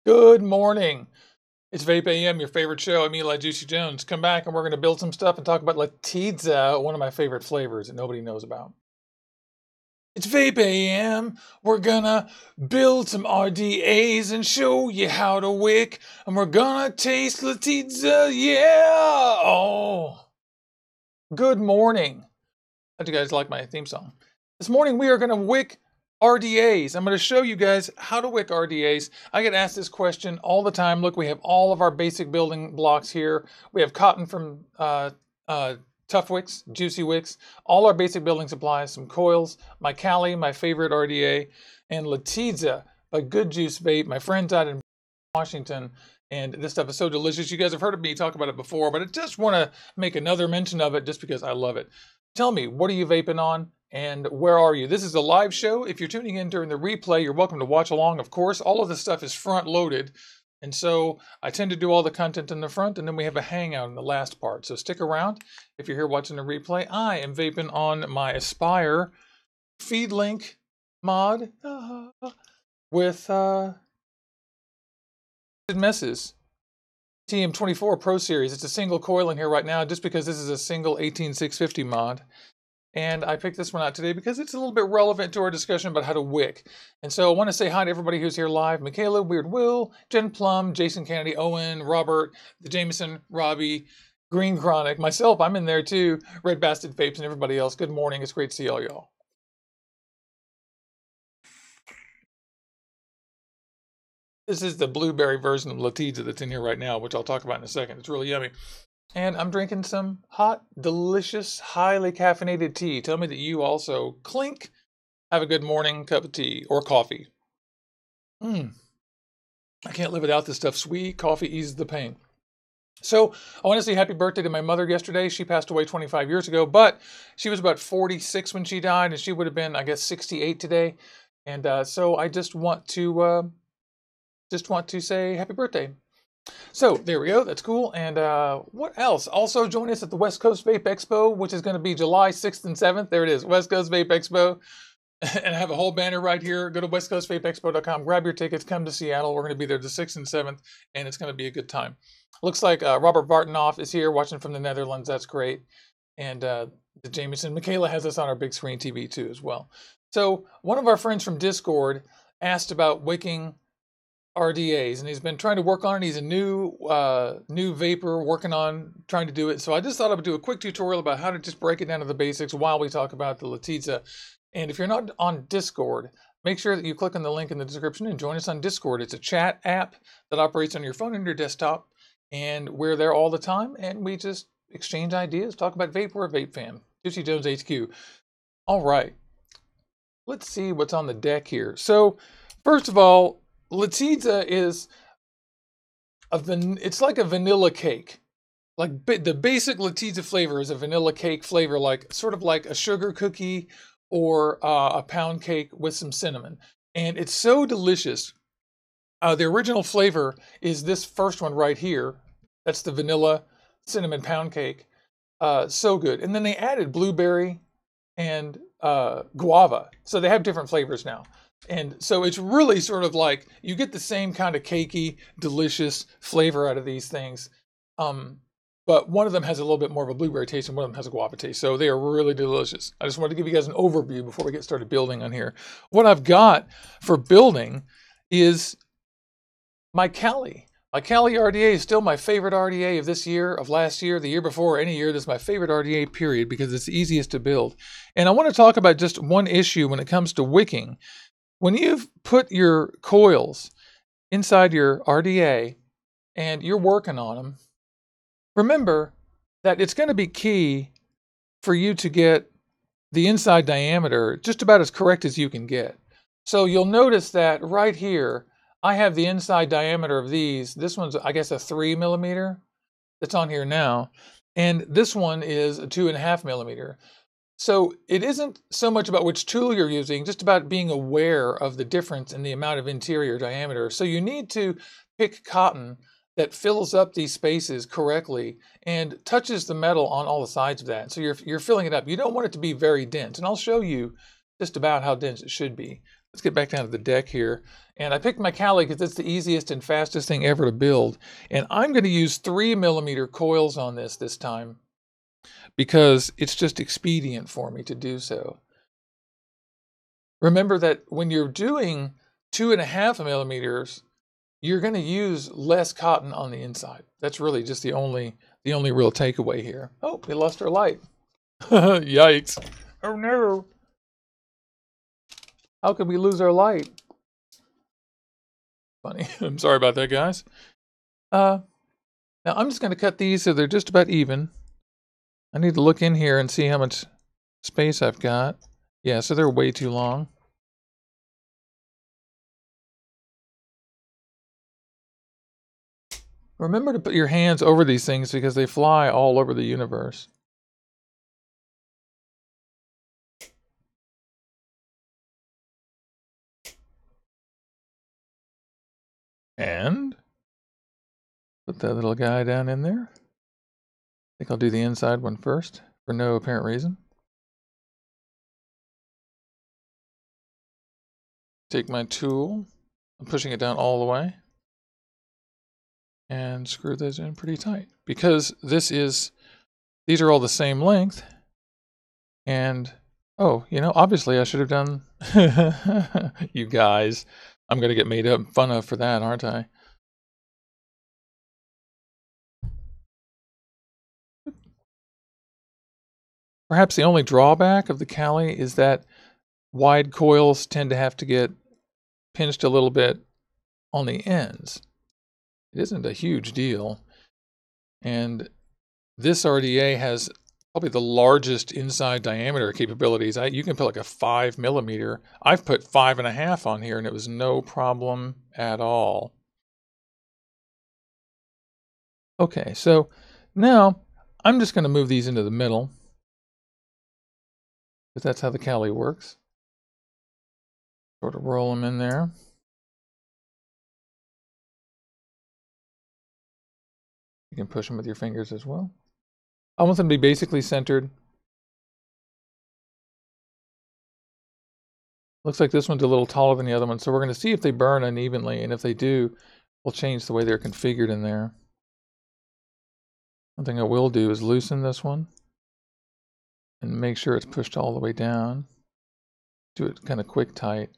Good morning. It's Vape AM, your favorite show. I'm Eli Juicy Jones. Come back and we're going to build some stuff and talk about Latidya, one of my favorite flavors that nobody knows about. It's Vape AM. We're gonna build some RDAs and show you how to wick. And we're gonna taste Latidya, yeah! Oh, good morning. How'd you guys like my theme song? This morning we are gonna wick RDAs. I'm going to show you guys how to wick RDAs. I get asked this question all the time. Look, we have all of our basic building blocks here. We have cotton from Tough Wicks, Juicy Wicks, all our basic building supplies, some coils, my Cali, my favorite RDA, and Latidya by Gudjuicevape, my friends out in Washington. And this stuff is so delicious. You guys have heard of me talk about it before, but I just want to make another mention of it just because I love it. Tell me, what are you vaping on? And where are you? This is a live show. If you're tuning in during the replay, you're welcome to watch along, of course. All of this stuff is front loaded. And so I tend to do all the content in the front, and then we have a hangout in the last part. So stick around. If you're here watching the replay, I am vaping on my Aspire FeedLink mod with messes. TM24 Pro Series. It's a single coil in here right now just because this is a single 18650 mod. And I picked this one out today because it's a little bit relevant to our discussion about how to wick. And so I want to say hi to everybody who's here live. Michaela, Weird Will, Jen Plum, Jason Kennedy, Owen, Robert, the Jameson, Robbie, Green Chronic, myself, I'm in there too, Red Bastard Vapes, and everybody else. Good morning. It's great to see all y'all. This is the blueberry version of Latidya that's in here right now, which I'll talk about in a second. It's really yummy. And I'm drinking some hot, delicious, highly caffeinated tea. Tell me that you also clink. Have a good morning cup of tea or coffee. I can't live without this stuff. Sweet coffee eases the pain. So I want to say happy birthday to my mother yesterday. She passed away 25 years ago, but she was about 46 when she died, and she would have been, I guess, 68 today. And so I just want to say happy birthday. So there we go. That's cool. And what else? Also join us at the West Coast Vape Expo, which is going to be July 6th and 7th. There it is, West Coast Vape Expo. And I have a whole banner right here. Go to westcoastvapexpo.com, grab your tickets, come to Seattle. We're going to be there the 6th and 7th, and it's going to be a good time. Looks like Robert Bartenoff is here watching from the Netherlands. That's great. And the Jameson. Michaela has us on our big screen TV too as well. So one of our friends from Discord asked about wicking RDAs, and he's been trying to work on it. He's a new vapor working on trying to do it. So I just thought I would do a quick tutorial about how to just break it down to the basics while we talk about the Latidya. And if you're not on Discord, make sure that you click on the link in the description and join us on Discord. It's a chat app that operates on your phone and your desktop, and we're there all the time, and we just exchange ideas, talk about vape. We're a vape fan. Juicy Jones HQ. All right, let's see what's on the deck here. So first of all, Latidya is it's like a vanilla cake. Like the basic Latidya flavor is a vanilla cake flavor, like sort of like a sugar cookie or a pound cake with some cinnamon. And it's so delicious. The original flavor is this first one right here. That's the vanilla cinnamon pound cake. So good. And then they added blueberry and guava. So they have different flavors now. And so it's really sort of like you get the same kind of cakey, delicious flavor out of these things. But one of them has a little bit more of a blueberry taste and one of them has a guava taste. So they are really delicious. I just wanted to give you guys an overview before we get started building on here. What I've got for building is my Cali. My Cali RDA is still my favorite RDA of this year, of last year, the year before, any year. This is my favorite RDA, period, because it's the easiest to build. And I want to talk about just one issue when it comes to wicking. When you've put your coils inside your RDA and you're working on them, remember that it's going to be key for you to get the inside diameter just about as correct as you can get. So you'll notice that right here, I have the inside diameter of these. This one's, I guess, a 3 millimeter that's on here now. And this one is a 2.5 millimeter. So it isn't so much about which tool you're using, just about being aware of the difference in the amount of interior diameter. So you need to pick cotton that fills up these spaces correctly and touches the metal on all the sides of that. So you're filling it up. You don't want it to be very dense. And I'll show you just about how dense it should be. let's get back down to the deck here. And I picked my Cali because it's the easiest and fastest thing ever to build. And I'm going to use 3mm coils on this time because it's just expedient for me to do so. Remember that when you're doing 2.5mm, you're going to use less cotton on the inside. That's really just the only real takeaway here. Oh, we lost our light. Yikes. Oh no. How could we lose our light? Funny. I'm sorry about that, guys. Now I'm just going to cut these so they're just about even. I need to look in here and see how much space I've got. Yeah, so they're way too long. Remember to put your hands over these things because they fly all over the universe. And put that little guy down in there. I think I'll do the inside one first for no apparent reason. Take my tool, I'm pushing it down all the way, and screw those in pretty tight because these are all the same length. And oh, you know, obviously I should have done you guys. I'm going to get made fun of for that, aren't I? Perhaps the only drawback of the Cali is that wide coils tend to have to get pinched a little bit on the ends. It isn't a huge deal. And this RDA has probably the largest inside diameter capabilities. You can put like a 5mm. I've put 5.5 on here and it was no problem at all. Okay, so now I'm just going to move these into the middle, because that's how the Cali works. Sort of roll them in there. You can push them with your fingers as well. I want them to be basically centered. Looks like this one's a little taller than the other one, so we're going to see if they burn unevenly, and if they do, we'll change the way they're configured in there. One thing I will do is loosen this one and make sure it's pushed all the way down. Do it kind of quick tight.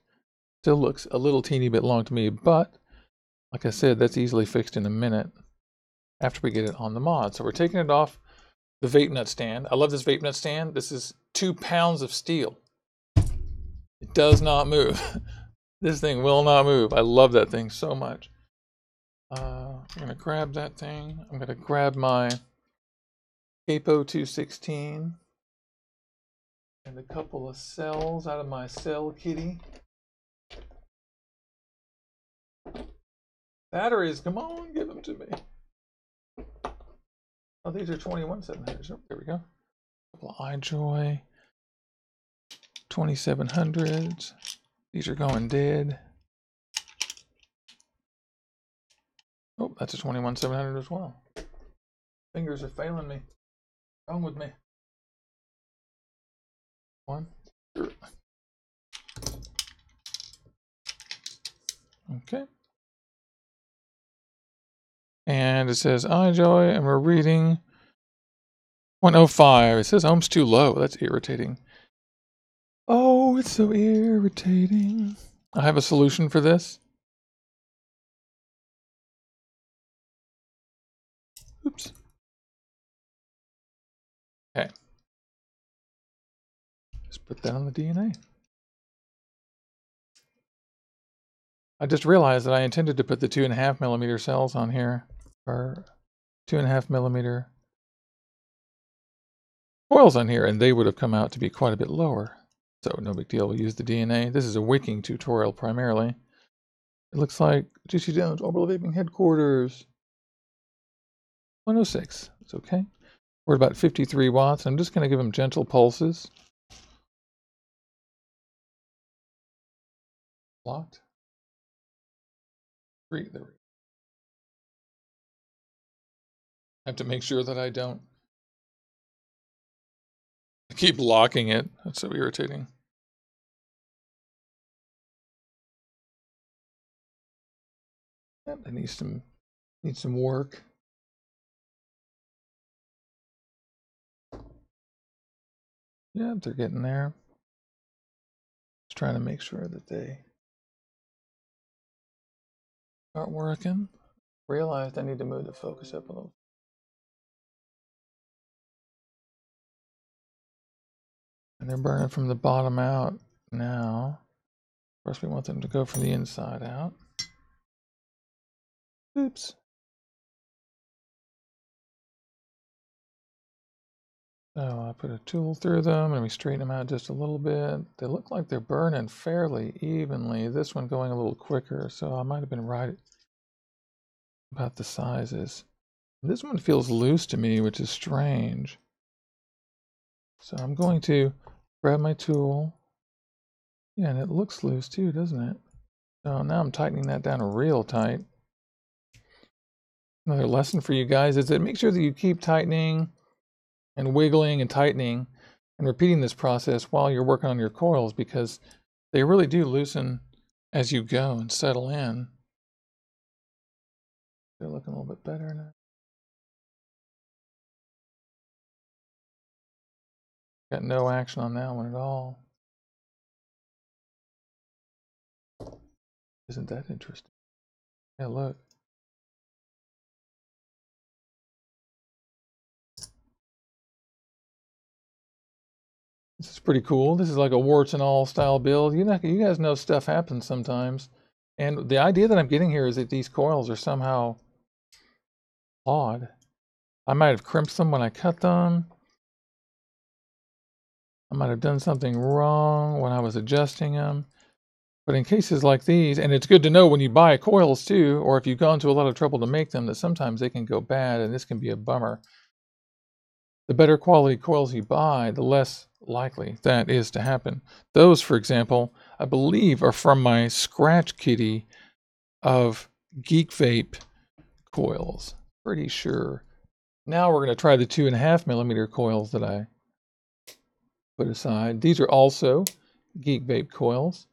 Still looks a little teeny bit long to me, but like I said, that's easily fixed in a minute after we get it on the mod. So we're taking it off the vape nut stand. I love this vape nut stand. This is 2 pounds of steel. It does not move. This thing will not move. I love that thing so much. I'm going to grab that thing. I'm going to grab my Capo 216 and a couple of cells out of my cell kitty. Batteries, come on, give them to me. Oh, these are 21700s. Oh, there we go. A couple of iJoy 2700s. These are going dead. Oh, that's a 21700 as well. Fingers are failing me. What's wrong with me? One. Okay. And it says iJoy, and we're reading 0.05. It says ohms too low. That's irritating. Oh, it's so irritating. I have a solution for this. Oops. Okay. Just put that on the DNA. I just realized that I intended to put the 2.5mm cells on here, or 2.5mm coils on here, and they would have come out to be quite a bit lower. So no big deal, we'll use the DNA. This is a wicking tutorial primarily. It looks like juicyjones, Orbital Vaping Headquarters. 106, it's okay. We're at about 53 watts. I'm just going to give them gentle pulses. Locked. 3, there we go. I have to make sure that I don't keep locking it. That's so irritating. Yep, they need some work. Yeah, they're getting there. Just trying to make sure that they start working. Realized I need to move the focus up a little. And they're burning from the bottom out now. Of course, we want them to go from the inside out. Oops. So I put a tool through them and we straighten them out just a little bit. They look like they're burning fairly evenly. This one going a little quicker, so I might have been right about the sizes. This one feels loose to me, which is strange. So I'm going to grab my tool. Yeah, and it looks loose too, doesn't it? So now I'm tightening that down real tight. Another lesson for you guys is that make sure that you keep tightening and wiggling and tightening and repeating this process while you're working on your coils, because they really do loosen as you go and settle in. They're looking a little bit better now. Got no action on that one at all. Isn't that interesting? Yeah, look. This is pretty cool. This is like a warts and all style build. You guys know stuff happens sometimes. And the idea that I'm getting here is that these coils are somehow odd. I might have crimped them when I cut them. I might have done something wrong when I was adjusting them. But in cases like these, and it's good to know when you buy coils too, or if you've gone to a lot of trouble to make them, that sometimes they can go bad, and this can be a bummer. The better quality coils you buy, the less likely that is to happen. Those, for example, I believe are from my scratch kitty of Geek Vape coils. Pretty sure. Now we're going to try the 2.5 millimeter coils that I put aside. These are also Geek Vape coils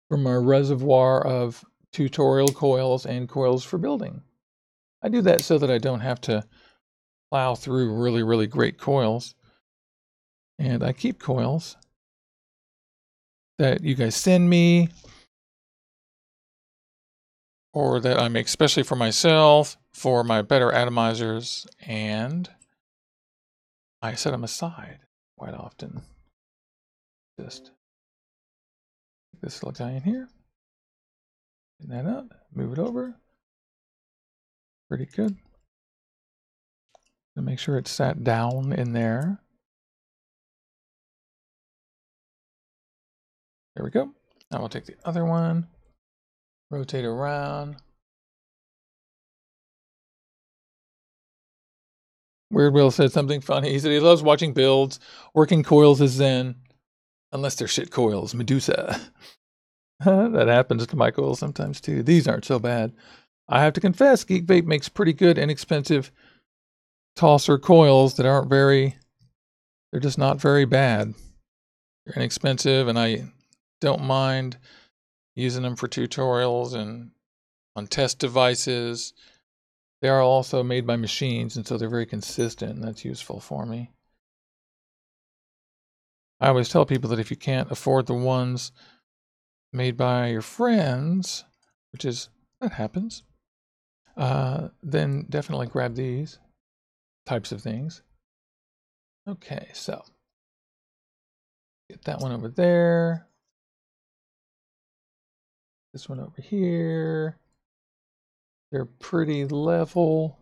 from our reservoir of tutorial coils and coils for building. I do that so that I don't have to plow through really, really great coils. And I keep coils that you guys send me or that I make especially for myself, for my better atomizers, and I set them aside quite often. Just this little guy in here. Get that up, move it over. Pretty good. And make sure it's sat down in there. There we go. Now we'll take the other one, rotate around. Weird Will said something funny. He said he loves watching builds. Working coils is zen. Unless they're shit coils. Medusa. That happens to my coils sometimes too. These aren't so bad. I have to confess, Geek Vape makes pretty good, inexpensive tosser coils that aren't very, they're just not very bad. They're inexpensive, and I don't mind using them for tutorials and on test devices. They are also made by machines, and so they're very consistent, and that's useful for me. I always tell people that if you can't afford the ones made by your friends, which is, that happens, then definitely grab these types of things. Okay, so get that one over there. This one over here. They're pretty level.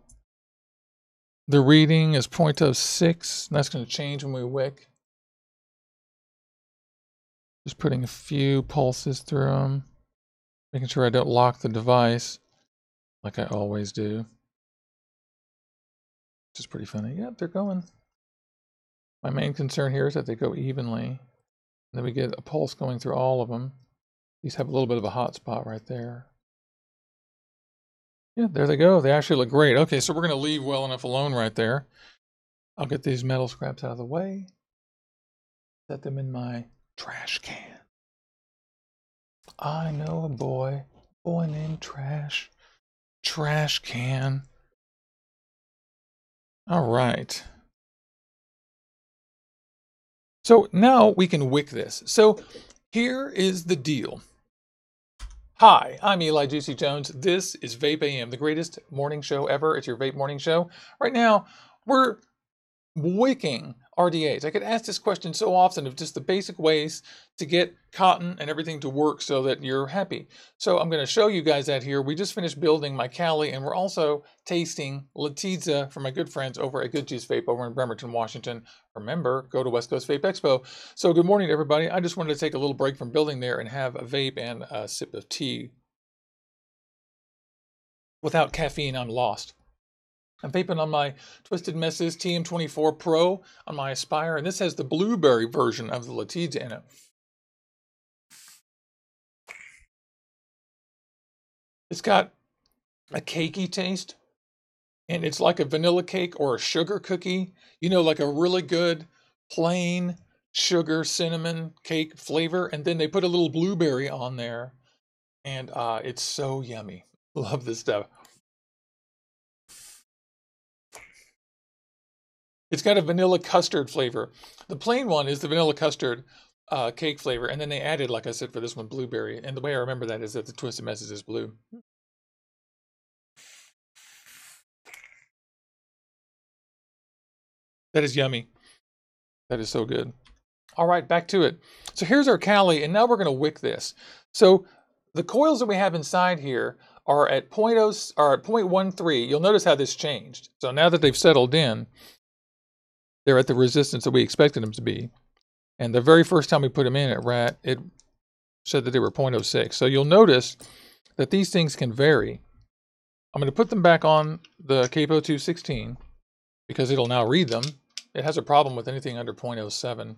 The reading is 0.06. That's going to change when we wick. Just putting a few pulses through them. Making sure I don't lock the device like I always do. Which is pretty funny. Yeah, they're going. My main concern here is that they go evenly. And then we get a pulse going through all of them. These have a little bit of a hot spot right there. Yeah, there they go. They actually look great. Okay, so we're going to leave well enough alone right there. I'll get these metal scraps out of the way. Set them in my trash can. I know a boy Going in trash. Trash can. All right. So now we can wick this. So here is the deal. Hi, I'm Eli Juicy Jones. This is Vape AM, the greatest morning show ever. It's your vape morning show. Right now, we're wicking RDAs. I get asked this question so often of just the basic ways to get cotton and everything to work so that you're happy. So I'm going to show you guys that here. We just finished building my Cali, and we're also tasting Latidya from my good friends over at Gudjuicevape over in Bremerton, Washington. Remember, go to West Coast Vape Expo. So good morning, everybody. I just wanted to take a little break from building there and have a vape and a sip of tea. Without caffeine, I'm lost. I'm vaping on my Twisted Messes TM24 Pro on my Aspire, and this has the blueberry version of the Latidya in it. It's got a cakey taste, and it's like a vanilla cake or a sugar cookie. You know, like a really good plain sugar cinnamon cake flavor, and then they put a little blueberry on there, and it's so yummy. Love this stuff. It's got a vanilla custard flavor. The plain one is the vanilla custard cake flavor, and then they added, like I said, for this one, blueberry. And the way I remember that is that the Twisted Messes is blue. That is yummy. That is so good. All right, back to it. So here's our Cali, and now we're going to wick this. So the coils that we have inside here are at 0.13. You'll notice how this changed. So now that they've settled in, they're at the resistance that we expected them to be. And the very first time we put them in at RAT, it said that they were 0.06. So you'll notice that these things can vary. I'm going to put them back on the Capo 216 because it'll now read them. It has a problem with anything under 0.07.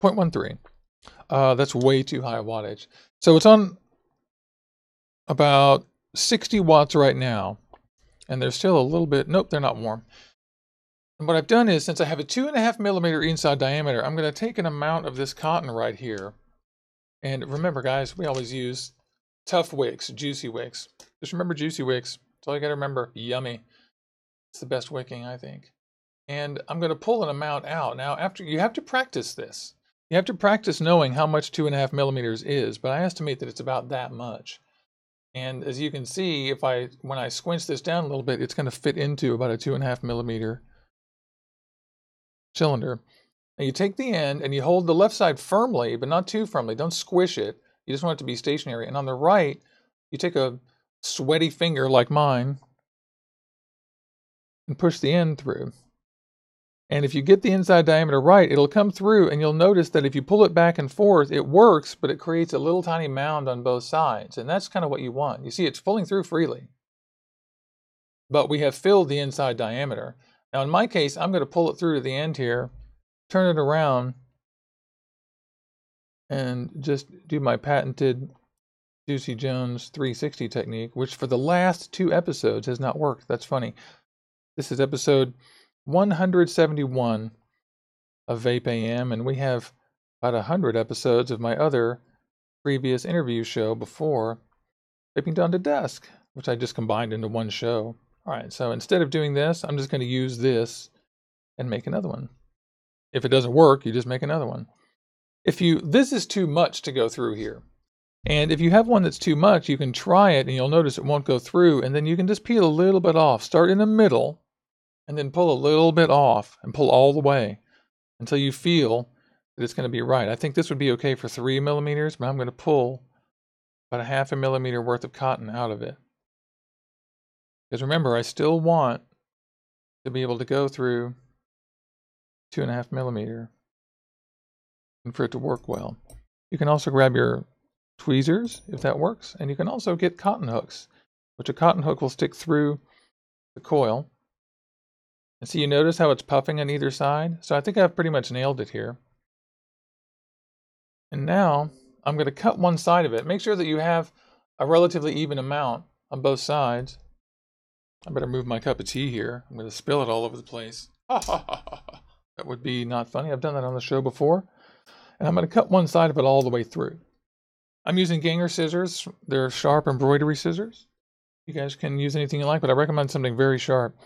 0.13. That's way too high a wattage. So it's on about 60 watts right now. And they're still a little bit, nope, they're not warm. And what I've done is, since I have a 2.5 millimeter inside diameter, I'm going to take an amount of this cotton right here. And remember, guys, we always use tough wicks, juicy wicks. Just remember juicy wicks. That's all you got to remember. Yummy. It's the best wicking, I think. And I'm going to pull an amount out. Now, after you have to practice this. You have to practice knowing how much 2.5 millimeters is, but I estimate that it's about that much. And as you can see, when I squinch this down a little bit, it's going to fit into about a 2.5 millimeter cylinder. And you take the end and you hold the left side firmly, but not too firmly. Don't squish it. You just want it to be stationary. And on the right, you take a sweaty finger like mine and push the end through. And if you get the inside diameter right, it'll come through, and you'll notice that if you pull it back and forth, it works, but it creates a little tiny mound on both sides. And that's kind of what you want. You see, it's pulling through freely. But we have filled the inside diameter. Now, in my case, I'm going to pull it through to the end here, turn it around, and just do my patented Juicy Jones 360 technique, which for the last 2 episodes has not worked. That's funny. This is episode 171 of Vape AM, and we have about 100 episodes of my other previous interview show before Vaping Dawn to Dusk, which I just combined into one show. All right, so instead of doing this, I'm just going to use this and make another one. If it doesn't work, you just make another one. This is too much to go through here. And if you have one that's too much, you can try it, and you'll notice it won't go through, and then you can just peel a little bit off. Start in the middle, and then pull a little bit off and pull all the way until you feel that it's going to be right. I think this would be okay for 3 millimeters, but I'm going to pull about a 0.5 millimeter worth of cotton out of it. Because remember, I still want to be able to go through 2.5 millimeter and for it to work well. You can also grab your tweezers if that works, and you can also get cotton hooks, which a cotton hook will stick through the coil. And see, you notice how it's puffing on either side? So I think I've pretty much nailed it here. And now I'm going to cut one side of it. Make sure that you have a relatively even amount on both sides. I better move my cup of tea here. I'm going to spill it all over the place. That would be not funny. I've done that on the show before. and I'm going to cut one side of it all the way through. I'm using Ganger scissors. They're sharp embroidery scissors. You guys can use anything you like, but I recommend something very sharp.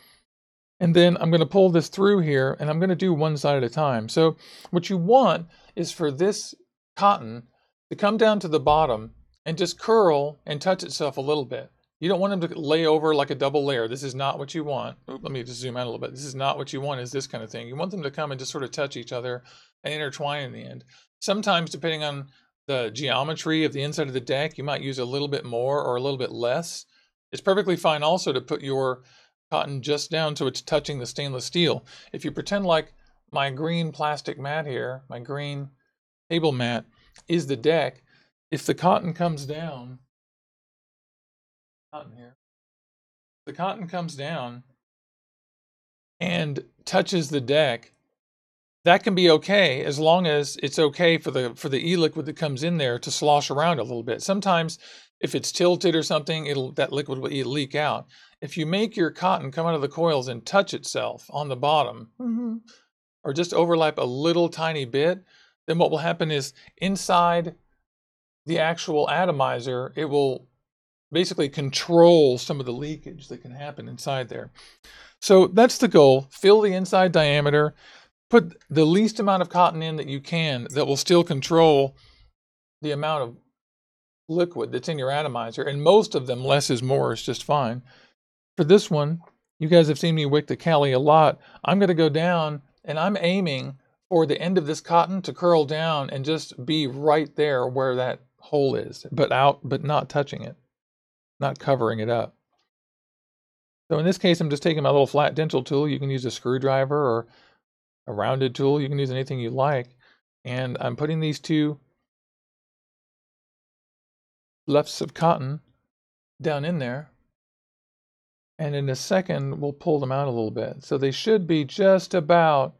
And then I'm going to pull this through here, and I'm going to do one side at a time. So what you want is for this cotton to come down to the bottom and just curl and touch itself a little bit. You don't want them to lay over like a double layer. This is not what you want. Oop, let me just zoom out a little bit. This is not what you want, is this kind of thing. You want them to come and just sort of touch each other and intertwine in the end. Sometimes, depending on the geometry of the inside of the deck, you might use a little bit more or a little bit less. It's perfectly fine also to put your cotton just down so it's touching the stainless steel. If you pretend like my green plastic mat here, my green table mat, is the deck, if the cotton comes down, the cotton comes down and touches the deck, that can be okay as long as it's okay for the e-liquid that comes in there to slosh around a little bit. Sometimes if it's tilted or something, that liquid will leak out. If you make your cotton come out of the coils and touch itself on the bottom, or just overlap a little tiny bit, then what will happen is inside the actual atomizer, it will basically control some of the leakage that can happen inside there. So that's the goal. Fill the inside diameter, put the least amount of cotton in that you can that will still control the amount of liquid that's in your atomizer, and most of them, less is more, is just fine. For this one, you guys have seen me wick the Cali a lot. I'm going to go down and I'm aiming for the end of this cotton to curl down and just be right there where that hole is, but not touching it, not covering it up. So in this case, I'm just taking my little flat dental tool. You can use a screwdriver or a rounded tool. You can use anything you like. And I'm putting these two lefts of cotton down in there. And in a second, we'll pull them out a little bit. So they should be just about,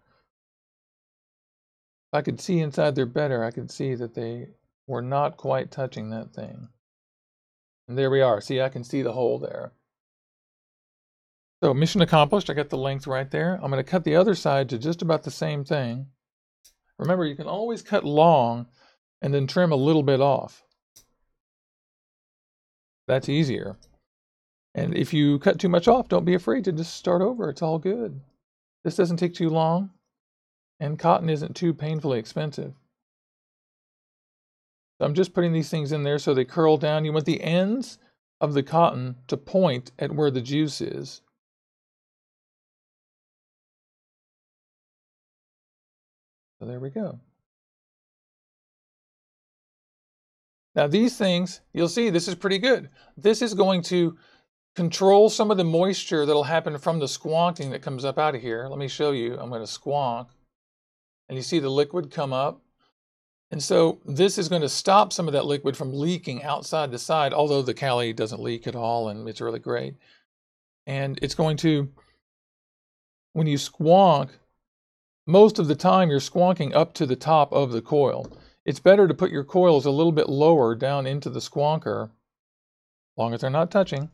if I could see inside there better, I could see that they were not quite touching that thing. And there we are. See, I can see the hole there. So mission accomplished. I got the length right there. I'm going to cut the other side to just about the same thing. Remember, you can always cut long and then trim a little bit off. That's easier. And if you cut too much off, don't be afraid to just start over. It's all good. This doesn't take too long, and cotton isn't too painfully expensive. So I'm just putting these things in there so they curl down. You want the ends of the cotton to point at where the juice is. So there we go. Now these things, you'll see this is pretty good. This is going to control some of the moisture that'll happen from the squonking that comes up out of here. Let me show you. I'm going to squonk. And you see the liquid come up. And so this is going to stop some of that liquid from leaking outside the side, although the Cali doesn't leak at all, and it's really great. And it's going to, when you squonk, most of the time you're squonking up to the top of the coil. It's better to put your coils a little bit lower down into the squonker, as long as they're not touching,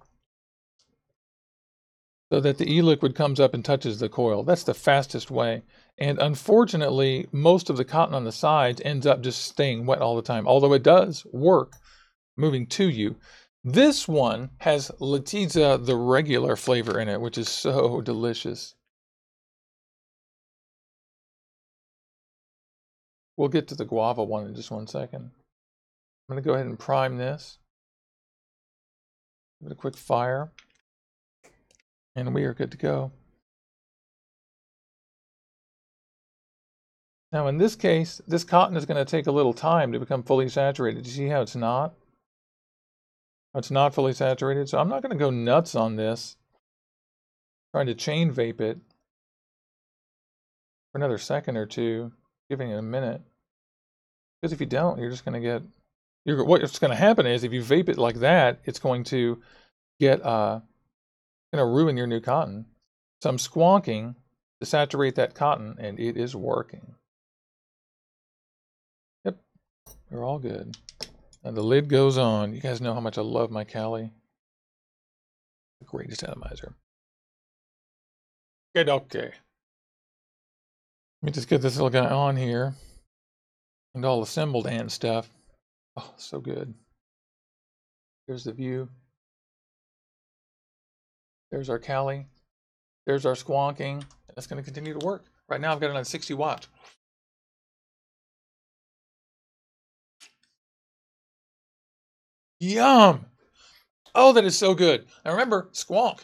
so that the e-liquid comes up and touches the coil. That's the fastest way. And unfortunately, most of the cotton on the sides ends up just staying wet all the time, although it does work moving to you. This one has Latidya, the regular flavor in it, which is so delicious. We'll get to the Guava one in just one second. I'm going to go ahead and prime this. Give it a quick fire. And we are good to go. Now in this case, this cotton is going to take a little time to become fully saturated. You see how it's not? It's not fully saturated. So I'm not going to go nuts on this, trying to chain vape it for another second or two, giving it a minute. Because if you don't, you're just going to get, what's going to happen is if you vape it like that, it's going to get, going to ruin your new cotton. So I'm squonking to saturate that cotton, and it is working. Yep, we're all good. And the lid goes on. You guys know how much I love my Cali. The greatest atomizer. Okay. Let me just get this little guy on here. and all assembled and stuff. Oh, so good. Here's the view. There's our Cali. There's our squonking. That's going to continue to work. Right now I've got it on 60 watts. Yum! Oh, that is so good. Now remember, squonk.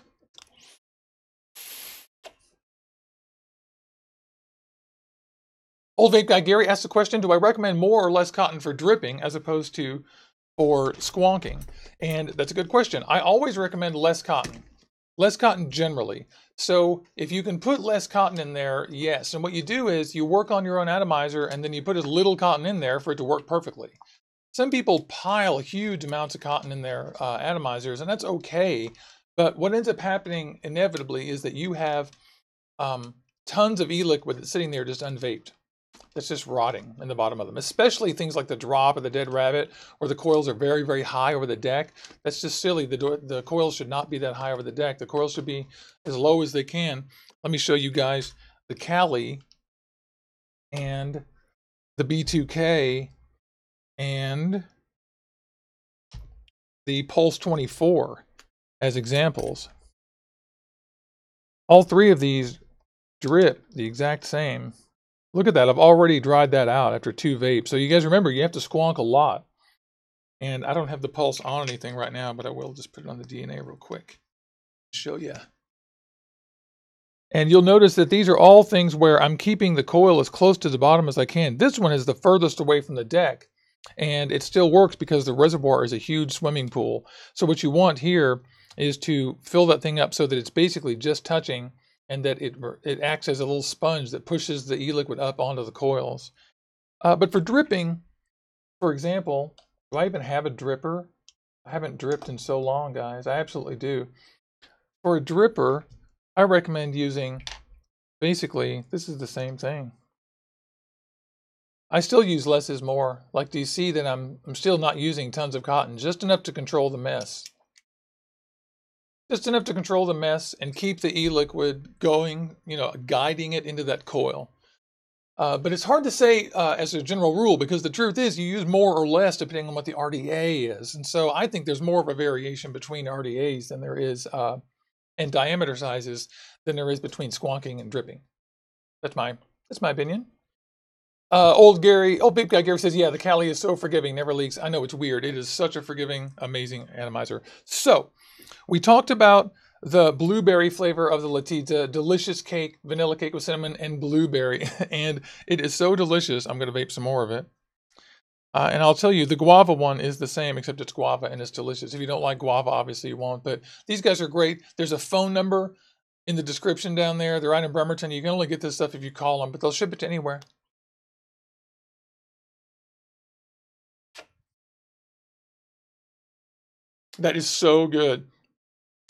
Old Vape Guy Gary asked the question, do I recommend more or less cotton for dripping as opposed to for squonking? And that's a good question. I always recommend less cotton. Less cotton generally. So if you can put less cotton in there, yes. And what you do is you work on your own atomizer and then you put as little cotton in there for it to work perfectly. Some people pile huge amounts of cotton in their atomizers, and that's okay. But what ends up happening inevitably is that you have tons of e-liquid that's sitting there just unvaped. That's just rotting in the bottom of them, especially things like the drop or the dead rabbit, or the coils are very, very high over the deck. That's just silly. The coils should not be that high over the deck. The coils should be as low as they can. Let me show you guys the Cali and the B2K and the Pulse 24 as examples. All three of these drip the exact same. Look at that. I've already dried that out after 2 vapes. So you guys remember, you have to squonk a lot. And I don't have the Pulse on anything right now, but I will just put it on the DNA real quick. Show you. And you'll notice that these are all things where I'm keeping the coil as close to the bottom as I can. This one is the furthest away from the deck. And it still works because the reservoir is a huge swimming pool. So what you want here is to fill that thing up so that it's basically just touching, and that it acts as a little sponge that pushes the e-liquid up onto the coils. But for dripping, for example, do I even have a dripper? I haven't dripped in so long, guys. I absolutely do. For a dripper, I recommend using, basically, this is the same thing. I still use less is more. Like, do you see that I'm still not using tons of cotton, just enough to control the mess. Just enough to control the mess and keep the e-liquid going, you know, guiding it into that coil. But it's hard to say as a general rule, because the truth is you use more or less depending on what the RDA is. And so I think there's more of a variation between RDAs than there is, and diameter sizes than there is between squonking and dripping. That's my opinion. Old Vape Guy Gary says, yeah, the Cali is so forgiving, never leaks. I know, it's weird. It is such a forgiving, amazing atomizer. So we talked about the blueberry flavor of the Latidya, delicious cake, vanilla cake with cinnamon and blueberry. And it is so delicious. I'm going to vape some more of it. And I'll tell you, the guava one is the same, except it's guava and it's delicious. If you don't like guava, obviously you won't. But these guys are great. There's a phone number in the description down there. They're right in Bremerton. You can only get this stuff if you call them, but they'll ship it to anywhere. That is so good.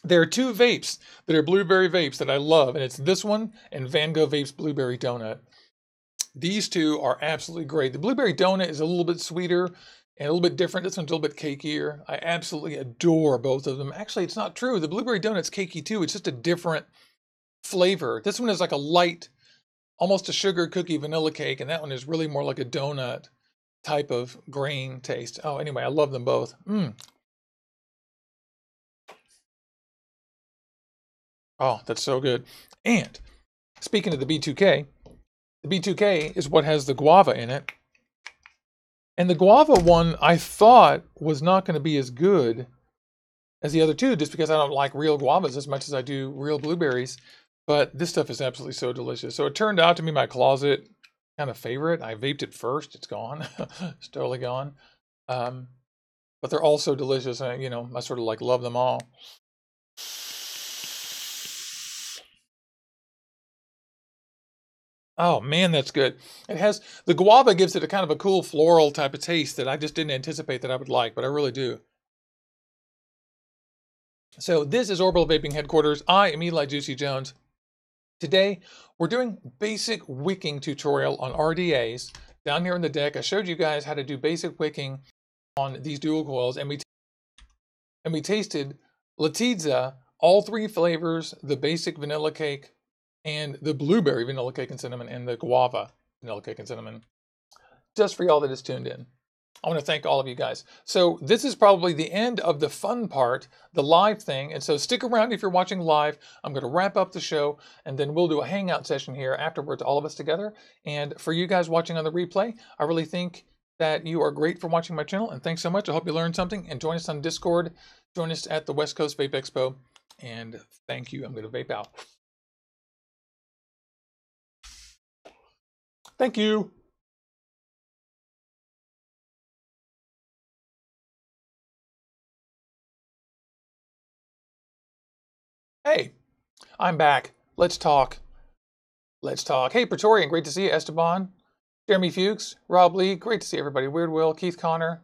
There are 2 vapes that are blueberry vapes that I love, and it's this one and Van Gogh Vapes Blueberry Donut. These 2 are absolutely great. The blueberry donut is a little bit sweeter and a little bit different. This one's a little bit cakier. I absolutely adore both of them. Actually, it's not true. The blueberry donut's cakey too. It's just a different flavor. This one is like a light, almost a sugar cookie vanilla cake, and that one is really more like a donut type of grain taste. Oh, anyway, I love them both. Oh, that's so good. And speaking of the B2K is what has the guava in it. And the guava one I thought was not going to be as good as the other 2, just because I don't like real guavas as much as I do real blueberries. But this stuff is absolutely so delicious. So it turned out to be my closet kind of favorite. I vaped it first. It's gone. It's totally gone. But they're all so delicious. I sort of like love them all. Oh man, that's good. It has, the guava gives it a kind of a cool floral type of taste that I just didn't anticipate that I would like, but I really do. So this is Orbital Vaping Headquarters. I am Eli Juicy Jones. Today, we're doing basic wicking tutorial on RDAs. Down here on the deck, I showed you guys how to do basic wicking on these dual coils, and we tasted Latidya, all 3 flavors, the basic vanilla cake, and the blueberry vanilla cake and cinnamon, and the guava vanilla cake and cinnamon. just for y'all that is tuned in. I want to thank all of you guys. So this is probably the end of the fun part, the live thing. And so stick around if you're watching live. I'm going to wrap up the show, and then we'll do a hangout session here afterwards, all of us together. And for you guys watching on the replay, I really think that you are great for watching my channel. And thanks so much. I hope you learned something. And join us on Discord. Join us at the West Coast Vape Expo. And thank you. I'm going to vape out. Thank you. Hey, I'm back. Let's talk. Let's talk. Hey, Praetorian, great to see you. Esteban, Jeremy Fuchs, Rob Lee, great to see everybody. Weird Will, Keith Connor.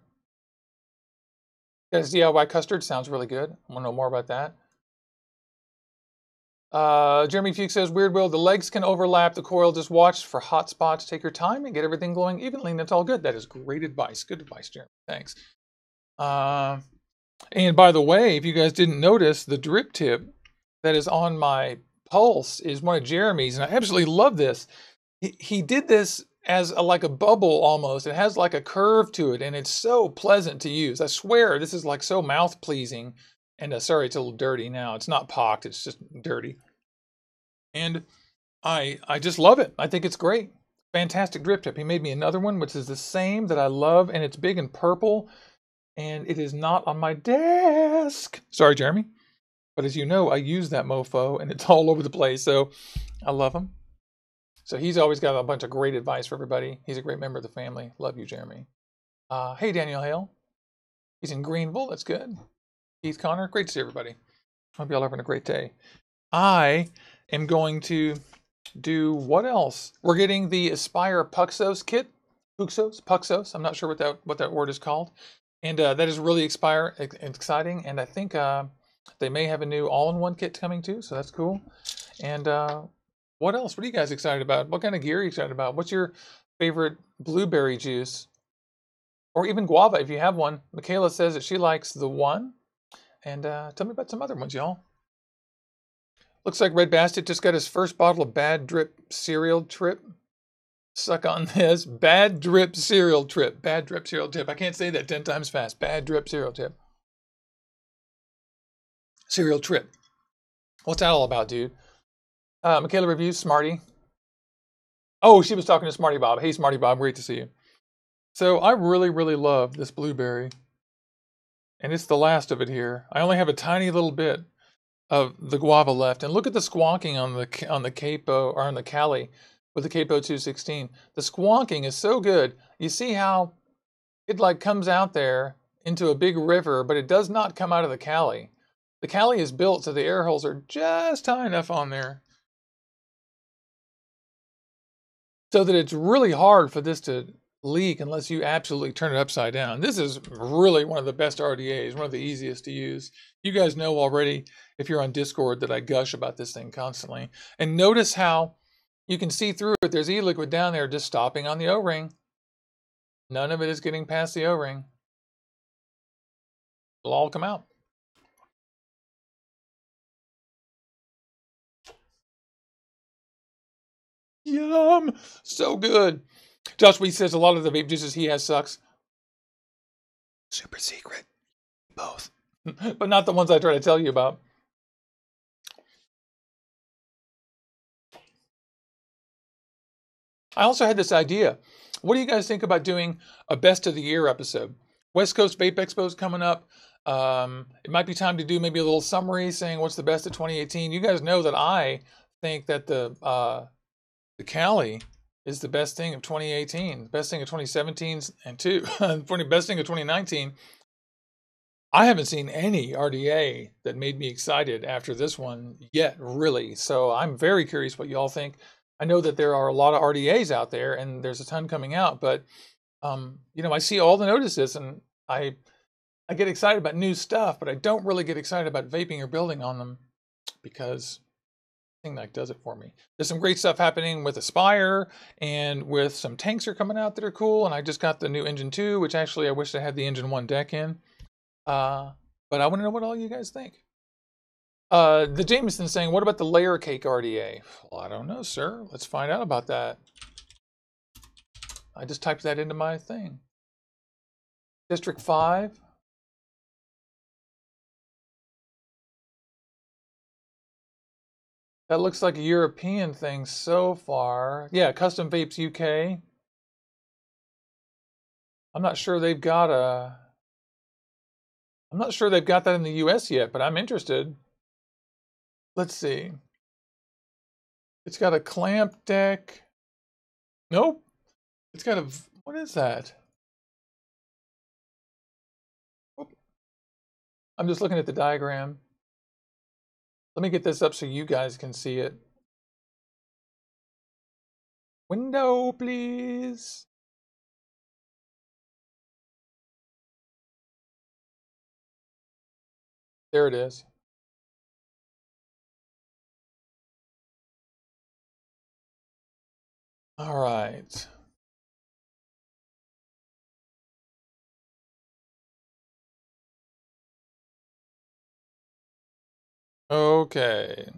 Guys, DIY custard sounds really good. I want to know more about that. Jeremy Fuchs says, Weird Will, the legs can overlap the coil. Just watch for hot spots. Take your time and get everything glowing evenly. And that's all good. That is great advice. Good advice, Jeremy. Thanks. And by the way, if you guys didn't notice, the drip tip that is on my pulse is one of Jeremy's, and I absolutely love this. He did this as like a bubble almost. It has like a curve to it, and it's so pleasant to use. I swear, this is like so mouth pleasing. And sorry, it's a little dirty now. It's not pocked, it's just dirty. And I just love it. I think it's great. Fantastic drip tip. He made me another one, which is the same that I love, and it's big and purple, and it is not on my desk. Sorry, Jeremy. But as you know, I use that mofo, and it's all over the place, so I love him. So he's always got a bunch of great advice for everybody. He's a great member of the family. Love you, Jeremy. Hey, Daniel Hale. He's in Greenville. That's good. Keith Connor. Great to see everybody. Hope y'all having a great day. I am going to do what else? We're getting the Aspire Puxos kit. Puxos. I'm not sure what that word is called. And that is really exciting. And I think... they may have a new all-in-one kit coming too, so that's cool. And what else? What are you guys excited about? What kind of gear are you excited about? What's your favorite blueberry juice? Or even guava, if you have one. Michaela says that she likes the one. And tell me about some other ones, y'all. Looks like Red Bastard just got his first bottle of Bad Drip Cereal Trip. Suck on this. Bad Drip Cereal Trip. Bad Drip Cereal Trip. I can't say that 10 times fast. Bad Drip Cereal Trip. Cereal Trip. What's that all about, dude? Michaela reviews Smarty. Oh, she was talking to Smarty Bob. Hey, Smarty Bob, great to see you. So I really, really love this blueberry. And it's the last of it here. I only have a tiny little bit of the guava left. And look at the squonking on the capo, or on the Cali with the Capo 216. The squonking is so good. You see how it like comes out there into a big river, but it does not come out of the Cali. The Cali is built so the air holes are just high enough on there so that it's really hard for this to leak unless you absolutely turn it upside down. This is really one of the best RDAs, one of the easiest to use. You guys know already, if you're on Discord, that I gush about this thing constantly. And notice how you can see through it. There's e-liquid down there just stopping on the O-ring. None of it is getting past the O-ring. It'll all come out. Yum! So good. Josh Wheat says a lot of the vape juices he has sucks. Super secret. Both. But not the ones I try to tell you about. I also had this idea. What do you guys think about doing a best of the year episode? West Coast Vape Expo is coming up. It might be time to do maybe a little summary saying what's the best of 2018. You guys know that I think that the Cali is the best thing of 2018, the best thing of 2017, and the best thing of 2019. I haven't seen any RDA that made me excited after this one yet, really. So I'm very curious what y'all think. I know that there are a lot of RDAs out there, and there's a ton coming out, but you know, I see all the notices, and I get excited about new stuff, but I don't really get excited about vaping or building on them because thing that does it for me. There's some great stuff happening with Aspire, and with some tanks are coming out that are cool, and I just got the new Engine 2, which actually I wish I had the Engine 1 deck in. But I want to know what all you guys think. The Jameson's saying, what about the layer cake RDA? Well, I don't know, sir. Let's find out about that. I just typed that into my thing. District 5. That looks like a European thing so far. Yeah, Custom Vapes UK. I'm not sure they've got that in the US yet, but I'm interested. Let's see. It's got a clamp deck. Nope. It's got a, what is that? Oop. I'm just looking at the diagram. Let me get this up so you guys can see it. Window, please. There it is. All right. Okay.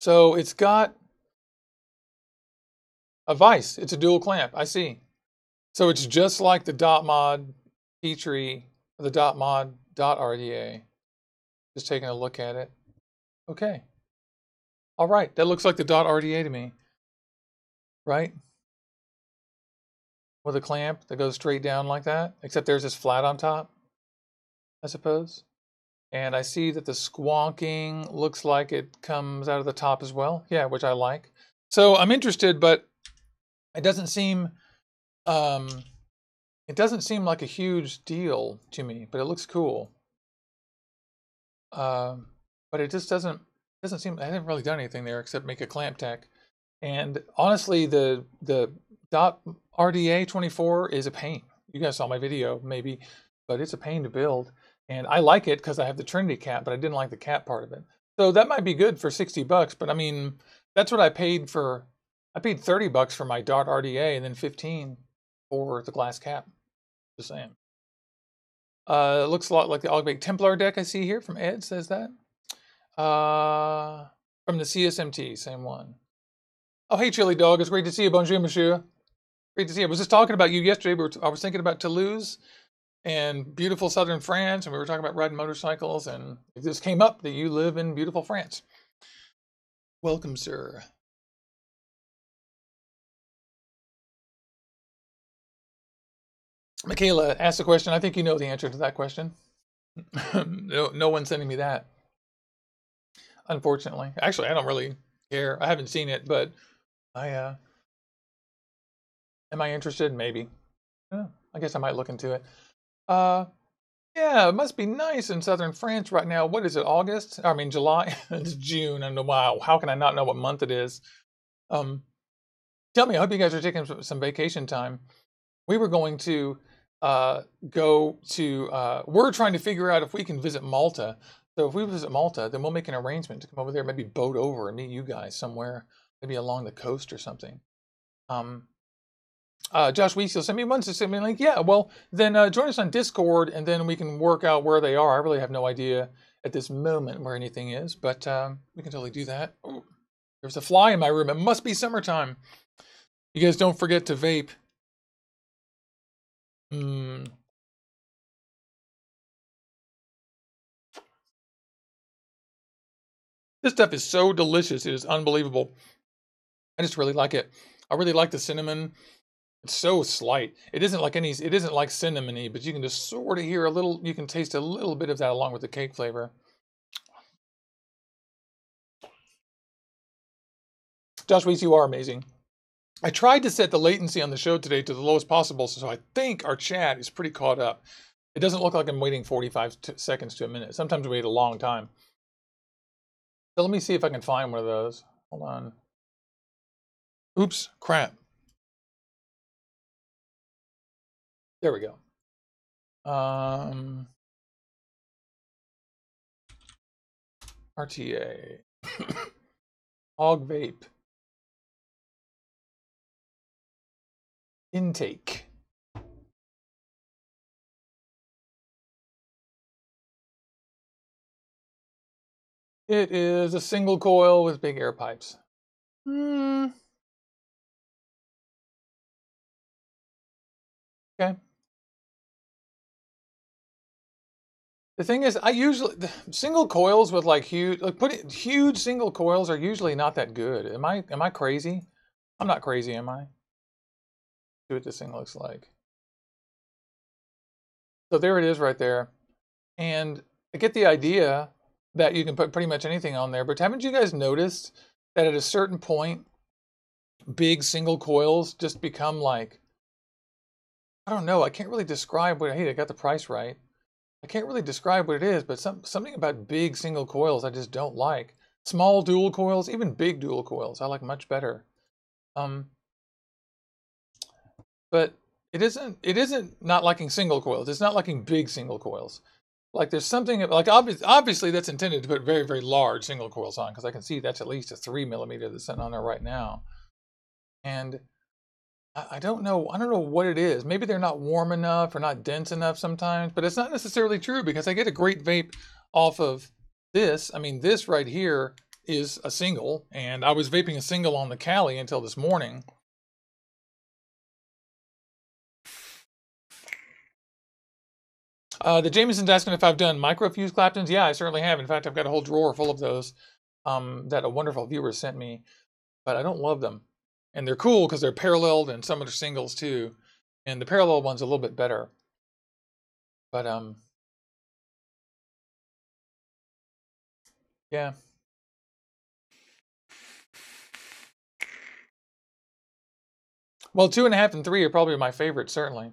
So it's got a vise. It's a dual clamp. I see. So it's just like the dot mod Petrie, the dot mod dot RDA. Just taking a look at it. Okay. All right. That looks like the dot RDA to me. Right? With a clamp that goes straight down like that. Except there's this flat on top, I suppose. And I see that the squonking looks like it comes out of the top as well. Yeah, which I like. So I'm interested, but it doesn't seem like a huge deal to me, but it looks cool. But it just doesn't seem, I haven't really done anything there except make a clamp tech. And honestly, the dot RDA 24 is a pain. You guys saw my video maybe, but it's a pain to build. And I like it because I have the Trinity cap, but I didn't like the cap part of it. So that might be good for 60 bucks, but I mean, that's what I paid for. I paid 30 bucks for my dot RDA and then 15 for the glass cap. Just saying. It looks a lot like the Augmate Templar deck I see here from Ed, says that. From the CSMT, same one. Oh, hey, Chili Dog. It's great to see you. Bonjour, monsieur. Great to see you. I was just talking about you yesterday. I was thinking about Toulouse and beautiful southern France, and we were talking about riding motorcycles, and it just came up that you live in beautiful France. Welcome, sir. Michaela asked a question. I think you know the answer to that question. No one's sending me that. Unfortunately. Actually, I don't really care. I haven't seen it, but am I interested? Maybe. I guess I might look into it. Yeah, it must be nice in southern France right now. What is it, August? I mean, July? It's June. And wow, how can I not know what month it is? Tell me, I hope you guys are taking some vacation time. We were going to go to, we're trying to figure out if we can visit Malta. So if we visit Malta, then we'll make an arrangement to come over there, maybe boat over and meet you guys somewhere, maybe along the coast or something. Josh Weeks, you'll send me one to send me a link. Yeah, well, then join us on Discord, and then we can work out where they are. I really have no idea at this moment where anything is, but we can totally do that. Ooh, there's a fly in my room. It must be summertime. You guys don't forget to vape. This stuff is so delicious. It is unbelievable. I just really like it. I really like the cinnamon. It's so slight. It isn't like cinnamony, but you can just sort of hear a little, you can taste a little bit of that along with the cake flavor. Josh Weiss, you are amazing. I tried to set the latency on the show today to the lowest possible, so I think our chat is pretty caught up. It doesn't look like I'm waiting 45 seconds to a minute. Sometimes we wait a long time. So let me see if I can find one of those. Hold on. Oops, crap. There we go. RTA. Hog vape. Intake. It is a single coil with big air pipes. Hmm. Okay. The thing is, I usually single coils with like putting huge single coils are usually not that good. Am I crazy? I'm not crazy, am I? See what this thing looks like. So there it is right there. And I get the idea that you can put pretty much anything on there, but haven't you guys noticed that at a certain point, big single coils just become like, I don't know, I can't really describe what, hey, I got the price right. I can't really describe what it is, but something about big single coils I just don't like. Small dual coils, even big dual coils, I like much better. Um, but it isn't not liking single coils. It's not liking big single coils. Like there's something like obviously that's intended to put very, very large single coils on, because I can see that's at least a 3 millimeter that's sitting on there right now. And I don't know. I don't know what it is. Maybe they're not warm enough or not dense enough sometimes, but it's not necessarily true, because I get a great vape off of this. I mean, this right here is a single, and I was vaping a single on the Cali until this morning. The Jameson's asking if I've done microfuse Claptons. Yeah, I certainly have. In fact, I've got a whole drawer full of those that a wonderful viewer sent me, but I don't love them. And they're cool because they're paralleled, and some of the singles too. And the parallel one's a little bit better. But yeah. Well, 2.5 and 3 are probably my favorites, certainly.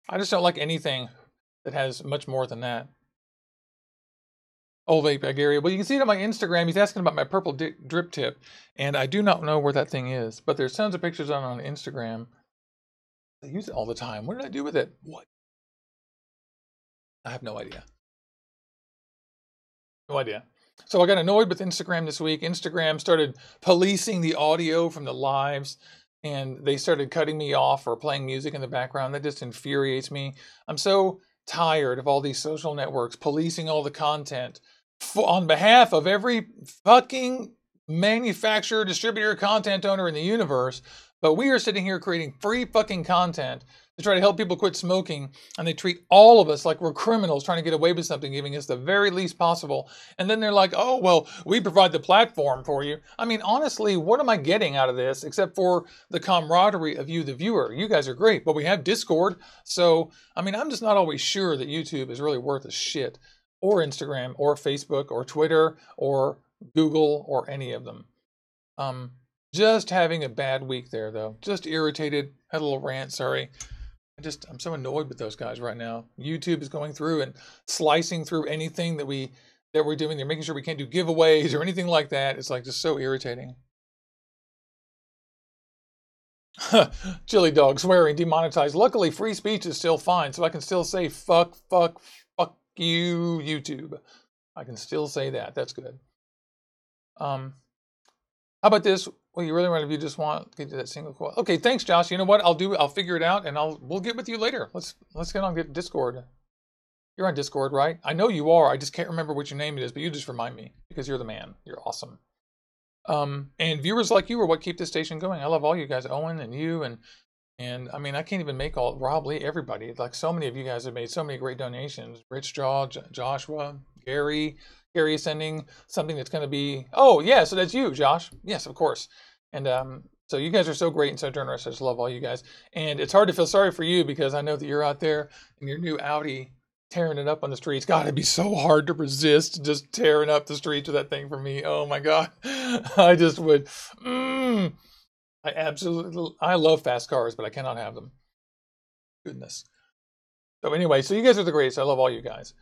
I just don't like anything that has much more than that. Oh, vape, Gary. Well, you can see it on my Instagram. He's asking about my purple drip tip, and I do not know where that thing is, but there's tons of pictures on Instagram. I use it all the time. What did I do with it? What? I have no idea. No idea. So I got annoyed with Instagram this week. Instagram started policing the audio from the lives, and they started cutting me off or playing music in the background. That just infuriates me. I'm so tired of all these social networks policing all the content on behalf of every fucking manufacturer, distributor, content owner in the universe. But we are sitting here creating free fucking content to try to help people quit smoking, and they treat all of us like we're criminals trying to get away with something, giving us the very least possible. And then they're like, oh, well, we provide the platform for you. I mean, honestly, what am I getting out of this except for the camaraderie of you, the viewer? You guys are great, but we have Discord. So, I mean, I'm just not always sure that YouTube is really worth a shit, or Instagram, or Facebook, or Twitter, or Google, or any of them. Just having a bad week there, though. Just irritated. Had a little rant, sorry. I'm so annoyed with those guys right now. YouTube is going through and slicing through anything that we're doing. They're making sure we can't do giveaways or anything like that. It's like just so irritating. Chili dog swearing demonetized. Luckily, free speech is still fine, so I can still say fuck you, YouTube. I can still say that. That's good. How about this? Well, you really want, if you just want to get to that single coil. Okay, thanks, Josh. You know what? I'll figure it out, and we'll get with you later. Let's get on Discord. You're on Discord, right? I know you are. I just can't remember what your name is, but you just remind me, because you're the man. You're awesome. And viewers like you are what keep this station going. I love all you guys, Owen and you, and I mean, I can't even make Rob Lee, everybody. Like, so many of you guys have made so many great donations. Rich Jaw, Joshua, Gary. Gary is sending something that's going to be, oh, yeah, so that's you, Josh. Yes, of course. And so you guys are so great and so generous. I just love all you guys. And it's hard to feel sorry for you, because I know that you're out there in your new Audi tearing it up on the streets. God, it'd be so hard to resist just tearing up the streets with that thing for me. Oh, my God. I just would. I love fast cars, but I cannot have them. Goodness. So anyway, so you guys are the greatest. I love all you guys.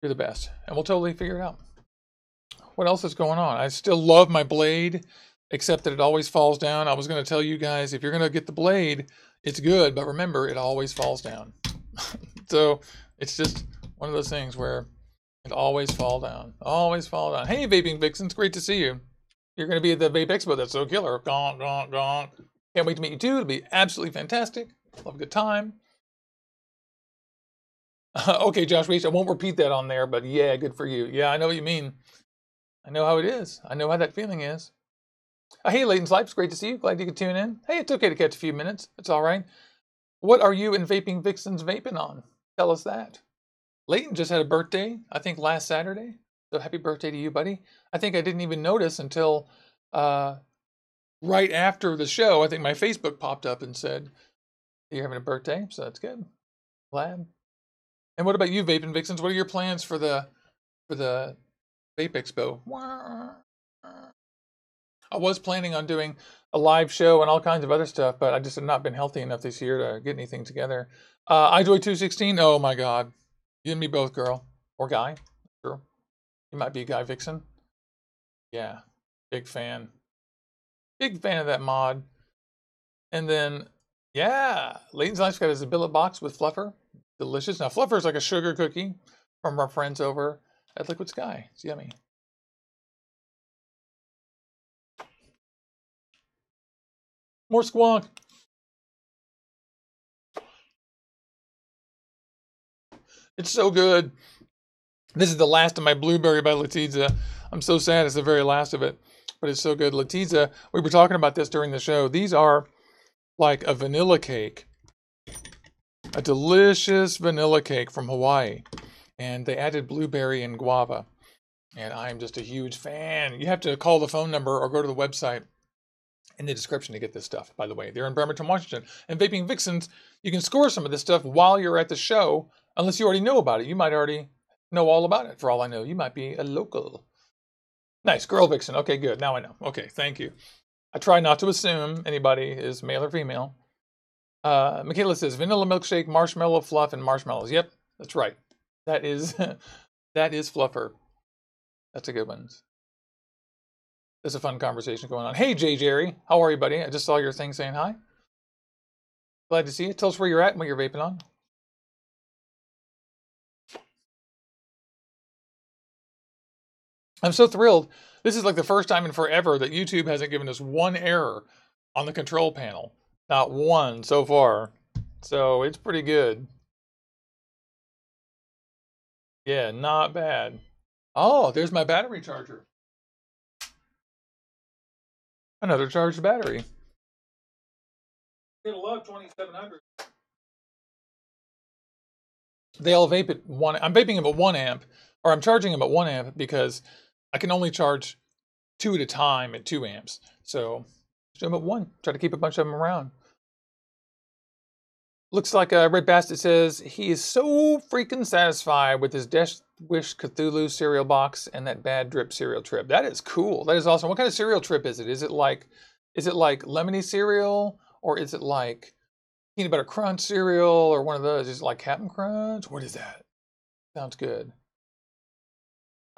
You're the best. And we'll totally figure it out. What else is going on? I still love my blade, except that it always falls down. I was going to tell you guys, if you're going to get the blade, it's good, but remember, it always falls down. So it's just one of those things where it always falls down. Always fall down. Hey, Vaping Vixens, great to see you. You're going to be at the Vape Expo. That's so killer. Gonk, gonk, gonk. Can't wait to meet you too. It'll be absolutely fantastic. Love a good time. Okay, Josh Reach, I won't repeat that on there, but yeah, good for you. Yeah, I know what you mean. I know how it is. I know how that feeling is. Hey, Leighton's Life's great to see you. Glad you could tune in. Hey, it's okay to catch a few minutes. It's all right. What are you and Vaping Vixens vaping on? Tell us that. Leighton just had a birthday, I think last Saturday. So happy birthday to you, buddy. I think I didn't even notice until right after the show. I think my Facebook popped up and said, you're having a birthday, so that's good. Glad. And what about you, Vaping Vixens? What are your plans for the Vape Expo? I was planning on doing a live show and all kinds of other stuff, but I just have not been healthy enough this year to get anything together. iJoy216, oh my God. You and me both, girl. Or guy. Sure. You might be a guy vixen. Yeah. Big fan. Big fan of that mod. And then, yeah. Leighton's Life's got his billet box with Fluffer. Delicious. Now, Fluffer is like a sugar cookie from our friends over at Liquid Sky. It's yummy. More squonk. It's so good. This is the last of my blueberry by Latidya. I'm so sad it's the very last of it, but it's so good. Latidya, we were talking about this during the show. These are like a vanilla cake, a delicious vanilla cake from Hawaii, and they added blueberry and guava, and I'm just a huge fan. You have to call the phone number or go to the website in the description to get this stuff, by the way. They're in Bremerton, Washington. And Vaping Vixens, you can score some of this stuff while you're at the show, unless you already know about it. You might already know all about it. For all I know, you might be a local. Nice. Girl Vixen. Okay, good. Now I know. Okay, thank you. I try not to assume anybody is male or female. Michaela says, vanilla milkshake, marshmallow fluff, and marshmallows. Yep, that's right. That is, that is Fluffer. That's a good one. There's a fun conversation going on. Hey, Jay Jerry. How are you, buddy? I just saw your thing saying hi. Glad to see you. Tell us where you're at and what you're vaping on. I'm so thrilled. This is like the first time in forever that YouTube hasn't given us one error on the control panel. Not one so far. So it's pretty good. Yeah, not bad. Oh, there's my battery charger. Another charged battery. You're gonna love 2700. They all vape at one. I'm vaping them at 1 amp, or I'm charging them at 1 amp because I can only charge 2 at a time at 2 amps. So do them at 1. Try to keep a bunch of them around. Looks like Red Bastard says he is so freaking satisfied with his Death Wish Cthulhu cereal box and that bad drip cereal trip. That is cool. That is awesome. What kind of cereal trip is it? Is it like lemony cereal, or is it like peanut butter crunch cereal, or one of those? Is it like Captain Crunch? What is that? Sounds good.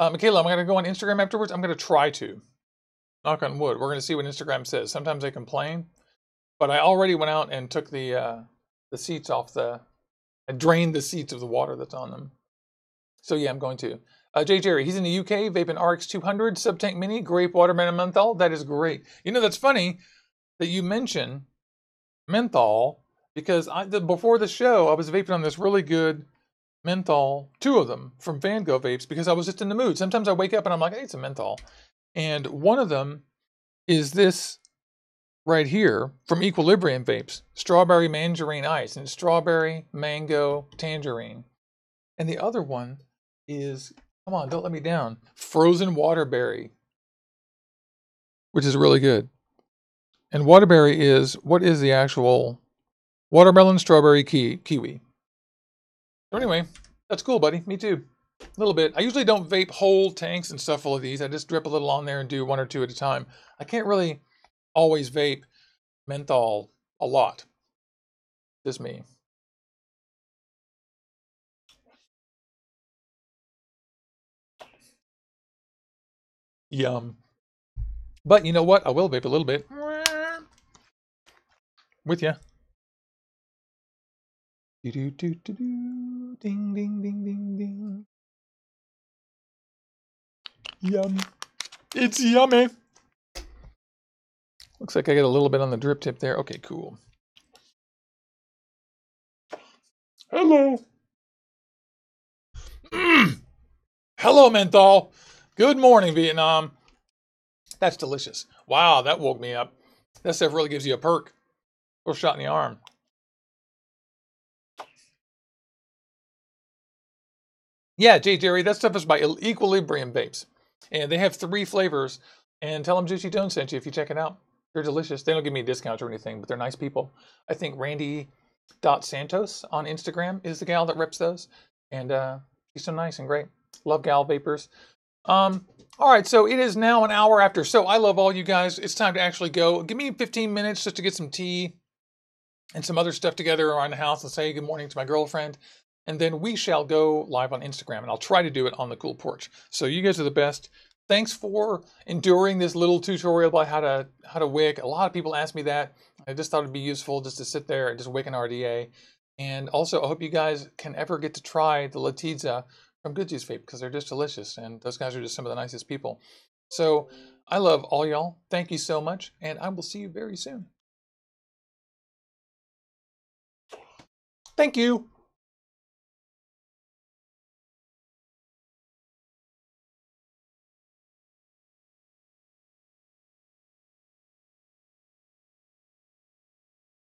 Michaela, I'm going to go on Instagram afterwards. I'm going to try to. Knock on wood. We're going to see what Instagram says. Sometimes they complain, but I already went out and took the seats off I drained the seats of the water that's on them. So yeah, I'm going to. Jay Jerry, he's in the UK, vaping RX200, Subtank Mini, grape, watermelon, menthol. That is great. You know, that's funny that you mention menthol, because before the show, I was vaping on this really good menthol, 2 of them from Van Gogh Vapes, because I was just in the mood. Sometimes I wake up and I'm like, I need some menthol. And one of them is this right here from Equilibrium Vapes, strawberry mandarin ice, and it's strawberry, mango, tangerine. And the other one is, come on, don't let me down, frozen waterberry, which is really good. And waterberry is, what is the actual watermelon, strawberry, kiwi. So anyway, that's cool, buddy. Me too. A little bit. I usually don't vape whole tanks and stuff full of these. I just drip a little on there and do 1 or 2 at a time. I can't really always vape menthol a lot. Just me. Yum. But you know what? I will vape a little bit. With ya. Ding, ding, ding, ding, ding. Yum. It's yummy. Looks like I get a little bit on the drip tip there. Okay, cool. Hello. Hello, menthol. Good morning, Vietnam. That's delicious. Wow, that woke me up. That stuff really gives you a perk. A little shot in the arm. Yeah, Jay Jerry, that stuff is by Equilibrium Vapes. And they have 3 flavors. And tell them Juicy Jones sent you if you check it out. They're delicious. They don't give me a discount or anything, but they're nice people. I think Randy.Santos on Instagram is the gal that reps those. And she's so nice and great. Love gal vapors. All right, so it is now an hour after. So I love all you guys. It's time to actually go. Give me 15 minutes just to get some tea and some other stuff together around the house and say good morning to my girlfriend. And then we shall go live on Instagram, and I'll try to do it on the cool porch. So you guys are the best. Thanks for enduring this little tutorial about how to wick. A lot of people ask me that. I just thought it'd be useful just to sit there and just wick an RDA. And also, I hope you guys can ever get to try the Latidya from Gudjuicevape because they're just delicious, and those guys are just some of the nicest people. So I love all y'all. Thank you so much, and I will see you very soon. Thank you.